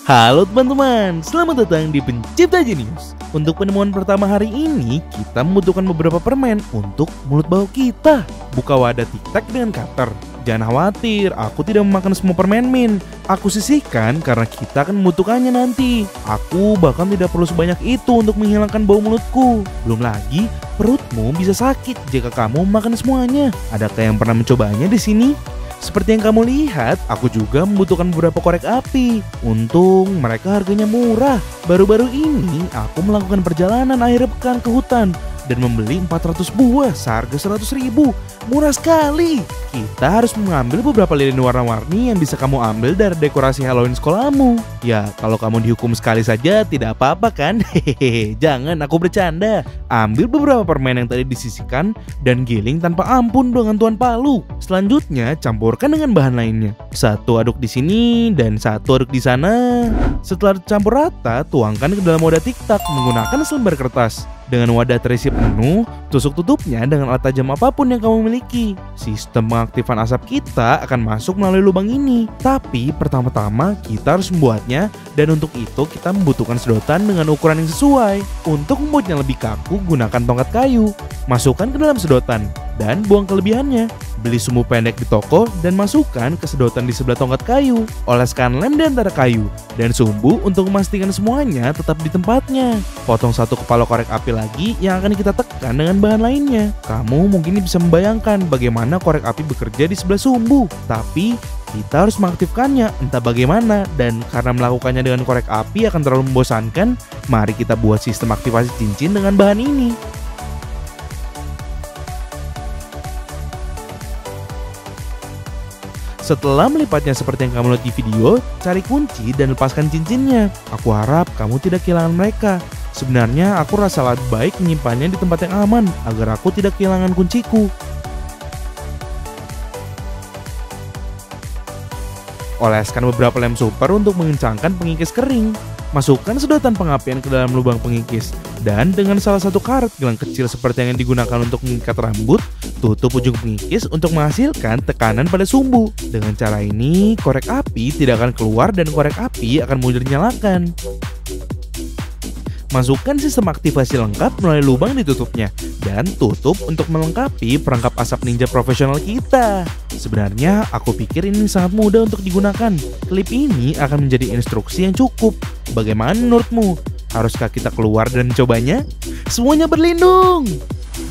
Halo teman-teman, selamat datang di Pencipta Jenius. Untuk penemuan pertama hari ini, kita membutuhkan beberapa permen untuk mulut bau kita. Buka wadah tic-tac dengan cutter. Jangan khawatir, aku tidak memakan semua permen min. Aku sisihkan karena kita akan membutuhkannya nanti. Aku bahkan tidak perlu sebanyak itu untuk menghilangkan bau mulutku. Belum lagi, perutmu bisa sakit jika kamu makan semuanya. Adakah yang pernah mencobanya di sini? Seperti yang kamu lihat, aku juga membutuhkan beberapa korek api. Untung mereka harganya murah. Baru-baru ini aku melakukan perjalanan akhir pekan ke hutan dan membeli 400 buah seharga 100.000. Murah sekali. Kita harus mengambil beberapa lilin warna-warni yang bisa kamu ambil dari dekorasi Halloween sekolahmu. Ya, kalau kamu dihukum sekali saja tidak apa-apa kan? Hehehe, jangan, aku bercanda. Ambil beberapa permen yang tadi disisihkan dan giling tanpa ampun dengan tuan palu. Selanjutnya, campurkan dengan bahan lainnya. Satu aduk di sini dan satu aduk di sana. Setelah campur rata, tuangkan ke dalam wadah tic-tac menggunakan selembar kertas. Dengan wadah terisi penuh, tusuk tutupnya dengan alat tajam apapun yang kamu miliki. Sistem pengaktifan asap kita akan masuk melalui lubang ini. Tapi pertama-tama kita harus membuatnya, dan untuk itu kita membutuhkan sedotan dengan ukuran yang sesuai. Untuk membuatnya lebih kaku, gunakan tongkat kayu. Masukkan ke dalam sedotan dan buang kelebihannya. Beli sumbu pendek di toko dan masukkan ke sedotan di sebelah tongkat kayu. Oleskan lem di antara kayu dan sumbu untuk memastikan semuanya tetap di tempatnya. Potong satu kepala korek api lagi yang akan kita tekan dengan bahan lainnya. Kamu mungkin bisa membayangkan bagaimana korek api bekerja di sebelah sumbu. Tapi kita harus mengaktifkannya entah bagaimana, dan karena melakukannya dengan korek api akan terlalu membosankan, mari kita buat sistem aktivasi cincin dengan bahan ini. Setelah melipatnya seperti yang kamu lihat di video, cari kunci dan lepaskan cincinnya. Aku harap kamu tidak kehilangan mereka. Sebenarnya aku rasa lebih baik menyimpannya di tempat yang aman agar aku tidak kehilangan kunciku. Oleskan beberapa lem super untuk mengencangkan pengikis kering. Masukkan sedotan pengapian ke dalam lubang pengikis. Dan dengan salah satu karet gelang kecil seperti yang digunakan untuk mengikat rambut, tutup ujung pengikis untuk menghasilkan tekanan pada sumbu. Dengan cara ini, korek api tidak akan keluar dan korek api akan mudah dinyalakan. Masukkan sistem aktivasi lengkap melalui lubang ditutupnya dan tutup untuk melengkapi perangkap asap ninja profesional kita. Sebenarnya aku pikir ini sangat mudah untuk digunakan. Klip ini akan menjadi instruksi yang cukup. Bagaimana menurutmu? Haruskah kita keluar dan mencobanya? Semuanya berlindung!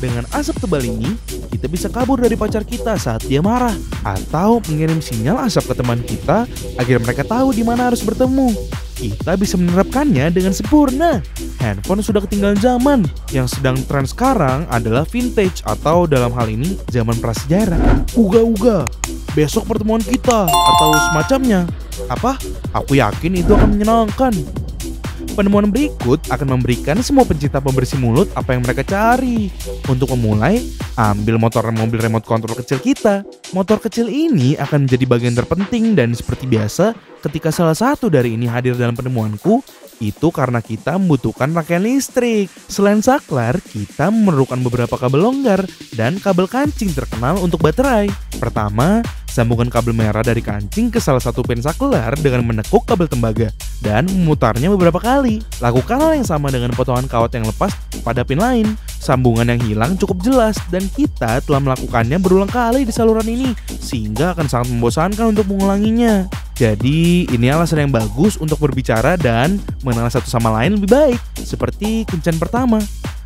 Dengan asap tebal ini, kita bisa kabur dari pacar kita saat dia marah, atau mengirim sinyal asap ke teman kita agar mereka tahu di mana harus bertemu. Kita bisa menerapkannya dengan sempurna. Handphone sudah ketinggalan zaman. Yang sedang tren sekarang adalah vintage, atau dalam hal ini zaman prasejarah. Uga-uga, besok pertemuan kita atau semacamnya. Apa? Aku yakin itu akan menyenangkan. Penemuan berikut akan memberikan semua pencinta pembersih mulut apa yang mereka cari. Untuk memulai, ambil mobil remote control kecil kita. Motor kecil ini akan menjadi bagian terpenting, dan seperti biasa, ketika salah satu dari ini hadir dalam penemuanku, itu karena kita membutuhkan rangkaian listrik. Selain saklar, kita memerlukan beberapa kabel longgar dan kabel kancing terkenal untuk baterai. Pertama, sambungkan kabel merah dari kancing ke salah satu pin saklar dengan menekuk kabel tembaga dan memutarnya beberapa kali. Lakukan hal yang sama dengan potongan kawat yang lepas pada pin lain. Sambungan yang hilang cukup jelas, dan kita telah melakukannya berulang kali di saluran ini, sehingga akan sangat membosankan untuk mengulanginya. Jadi ini alasan yang bagus untuk berbicara dan mengenal satu sama lain lebih baik. Seperti kencan pertama.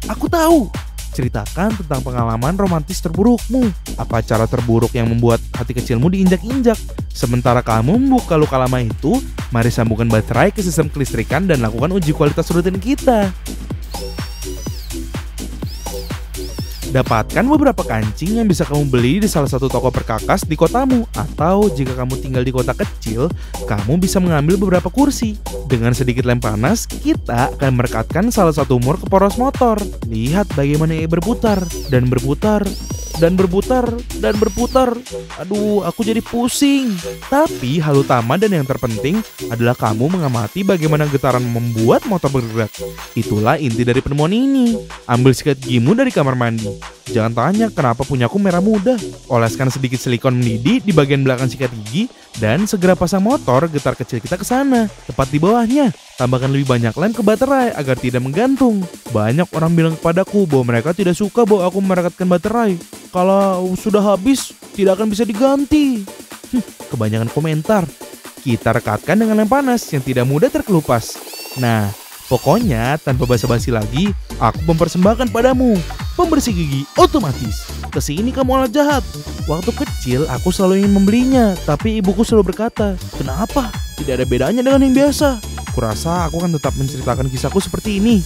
Aku tahu. Ceritakan tentang pengalaman romantis terburukmu. Apa cara terburuk yang membuat hati kecilmu diinjak-injak? Sementara kamu membuka luka lama itu, mari sambungkan baterai ke sistem kelistrikan dan lakukan uji kualitas rutin kita. Dapatkan beberapa kancing yang bisa kamu beli di salah satu toko perkakas di kotamu, atau jika kamu tinggal di kota kecil, kamu bisa mengambil beberapa kursi. Dengan sedikit lem panas, kita akan merekatkan salah satu mur ke poros motor. Lihat bagaimana ia berputar dan berputar dan berputar dan berputar. Aduh, aku jadi pusing. Tapi hal utama dan yang terpenting adalah kamu mengamati bagaimana getaran membuat motor bergerak. Itulah inti dari penemuan ini. Ambil sikat gigimu dari kamar mandi. Jangan tanya kenapa punyaku merah muda. Oleskan sedikit silikon mendidih di bagian belakang sikat gigi dan segera pasang motor getar kecil kita ke sana, tepat di bawahnya. Tambahkan lebih banyak lem ke baterai agar tidak menggantung. Banyak orang bilang kepadaku bahwa mereka tidak suka bahwa aku merekatkan baterai. Kalau sudah habis, tidak akan bisa diganti. Kebanyakan komentar. Kita rekatkan dengan lem panas yang tidak mudah terkelupas. Nah, pokoknya tanpa basa-basi lagi, aku mempersembahkan padamu pembersih gigi otomatis. Kesini kamu alat jahat. Waktu kecil aku selalu ingin membelinya, tapi ibuku selalu berkata, kenapa? Tidak ada bedanya dengan yang biasa. Kurasa aku akan tetap menceritakan kisahku seperti ini.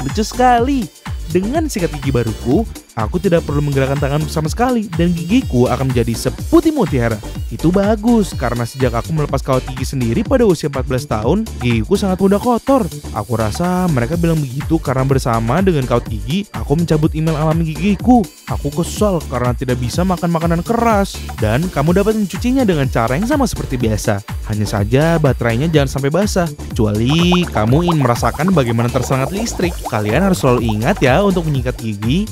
Lucu sekali. Dengan sikat gigi baruku, aku tidak perlu menggerakkan tangan sama sekali dan gigiku akan menjadi seputih mutiara. Itu bagus karena sejak aku melepas kawat gigi sendiri pada usia 14 tahun, gigiku sangat mudah kotor. Aku rasa mereka bilang begitu karena bersama dengan kawat gigi, aku mencabut email alami gigiku. Aku kesal karena tidak bisa makan makanan keras dan kamu dapat mencucinya dengan cara yang sama seperti biasa. Hanya saja baterainya jangan sampai basah. Kecuali kamu ingin merasakan bagaimana tersengat listrik. Kalian harus selalu ingat ya untuk menyikat gigi.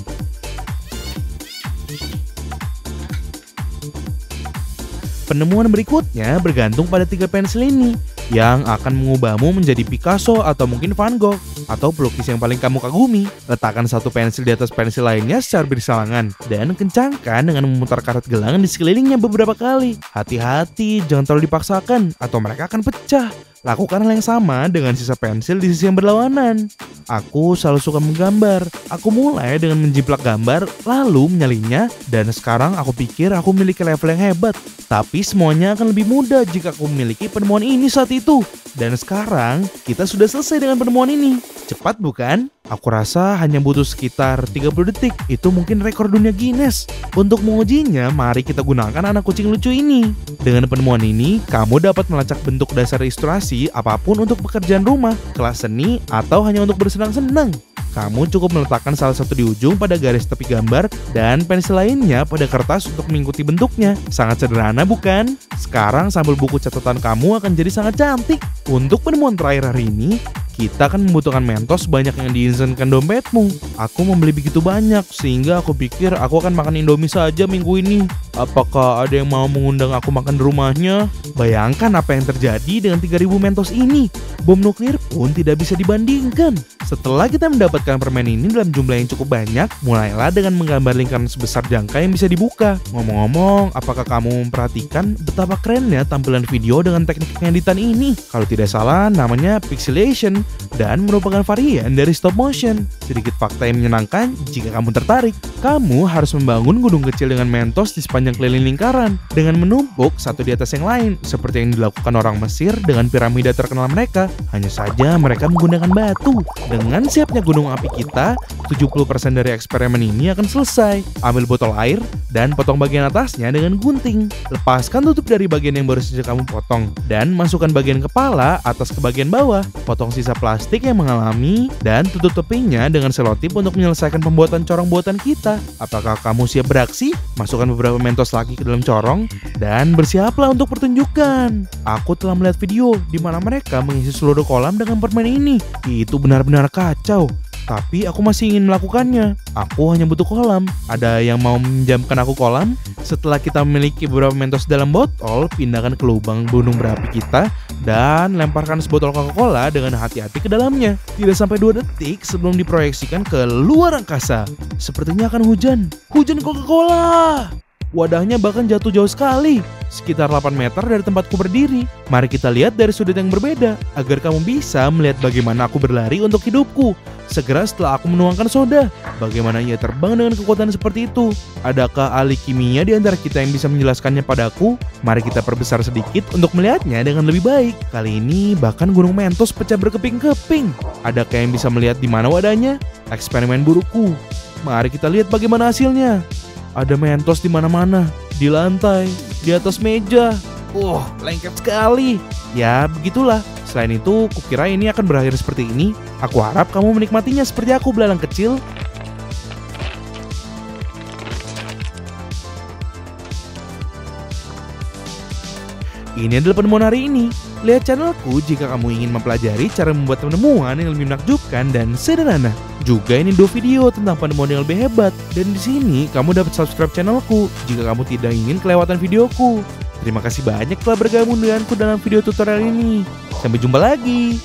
Penemuan berikutnya bergantung pada 3 pensil ini yang akan mengubahmu menjadi Picasso atau mungkin Van Gogh atau pelukis yang paling kamu kagumi. Letakkan satu pensil di atas pensil lainnya secara bersalangan dan kencangkan dengan memutar karet gelang di sekelilingnya beberapa kali. Hati-hati, jangan terlalu dipaksakan atau mereka akan pecah. Lakukan hal yang sama dengan sisa pensil di sisi yang berlawanan. Aku selalu suka menggambar. Aku mulai dengan menjiplak gambar, lalu menyalinnya, dan sekarang aku pikir aku memiliki level yang hebat. Tapi semuanya akan lebih mudah jika aku memiliki penemuan ini saat itu. Dan sekarang kita sudah selesai dengan penemuan ini. Cepat bukan? Aku rasa hanya butuh sekitar 30 detik. Itu mungkin rekor dunia Guinness. Untuk mengujinya, mari kita gunakan anak kucing lucu ini. Dengan penemuan ini, kamu dapat melacak bentuk dasar ilustrasi apapun untuk pekerjaan rumah, kelas seni, atau hanya untuk bersenang-senang. Kamu cukup meletakkan salah satu di ujung pada garis tepi gambar dan pensil lainnya pada kertas untuk mengikuti bentuknya. Sangat sederhana bukan? Sekarang sampul buku catatan kamu akan jadi sangat cantik. Untuk penemuan terakhir hari ini, kita akan membutuhkan Mentos banyak yang diizinkan dompetmu. Aku membeli begitu banyak sehingga aku pikir aku akan makan Indomie saja minggu ini. Apakah ada yang mau mengundang aku makan di rumahnya? Bayangkan apa yang terjadi dengan 3000 Mentos ini. Bom nuklir pun tidak bisa dibandingkan. Setelah kita mendapatkan permen ini dalam jumlah yang cukup banyak, mulailah dengan menggambar lingkaran sebesar jangka yang bisa dibuka. Ngomong-ngomong, apakah kamu memperhatikan betapa kerennya tampilan video dengan teknik pengeditan ini? Kalau tidak salah, namanya pixelation dan merupakan varian dari stop motion. Sedikit fakta yang menyenangkan jika kamu tertarik. Kamu harus membangun gunung kecil dengan Mentos di sepanjang keliling lingkaran dengan menumpuk satu di atas yang lain, seperti yang dilakukan orang Mesir dengan piramida terkenal mereka. Hanya saja mereka menggunakan batu. Dengan siapnya gunung api kita, 70% dari eksperimen ini akan selesai. Ambil botol air dan potong bagian atasnya dengan gunting. Lepaskan tutup dari bagian yang baru saja kamu potong dan masukkan bagian kepala atas ke bagian bawah. Potong sisa plastik yang mengalami dan tutup tepinya dengan selotip untuk menyelesaikan pembuatan corong buatan kita. Apakah kamu siap beraksi? Masukkan beberapa Mentos lagi ke dalam corong dan bersiaplah untuk pertunjukan. Aku telah melihat video di mana mereka mengisi seluruh kolam dengan permen ini. Itu benar-benar kacau. Tapi aku masih ingin melakukannya. Aku hanya butuh kolam. Ada yang mau meminjamkan aku kolam? Setelah kita memiliki beberapa Mentos dalam botol, pindahkan ke lubang gunung berapi kita dan lemparkan sebotol Coca-Cola dengan hati-hati ke dalamnya. Tidak sampai 2 detik sebelum diproyeksikan ke luar angkasa. Sepertinya akan hujan. Hujan Coca-Cola! Wadahnya bahkan jatuh jauh sekali, sekitar 8 meter dari tempatku berdiri. Mari kita lihat dari sudut yang berbeda, agar kamu bisa melihat bagaimana aku berlari untuk hidupku. Segera setelah aku menuangkan soda, bagaimana ia terbang dengan kekuatan seperti itu? Adakah ahli kimia di antara kita yang bisa menjelaskannya padaku? Mari kita perbesar sedikit untuk melihatnya dengan lebih baik. Kali ini bahkan gunung Mentos pecah berkeping-keping. Adakah yang bisa melihat di mana wadahnya? Eksperimen burukku. Mari kita lihat bagaimana hasilnya. Ada Mentos di mana-mana, di lantai, di atas meja. Lengket sekali. Ya, begitulah. Selain itu, kukira ini akan berakhir seperti ini. Aku harap kamu menikmatinya seperti aku belalang kecil. Ini adalah penemuan hari ini. Lihat channelku jika kamu ingin mempelajari cara membuat penemuan yang lebih menakjubkan dan sederhana. Juga ini 2 video tentang penemuan yang lebih hebat. Dan di sini kamu dapat subscribe channelku jika kamu tidak ingin kelewatan videoku. Terima kasih banyak telah bergabung denganku dalam video tutorial ini. Sampai jumpa lagi.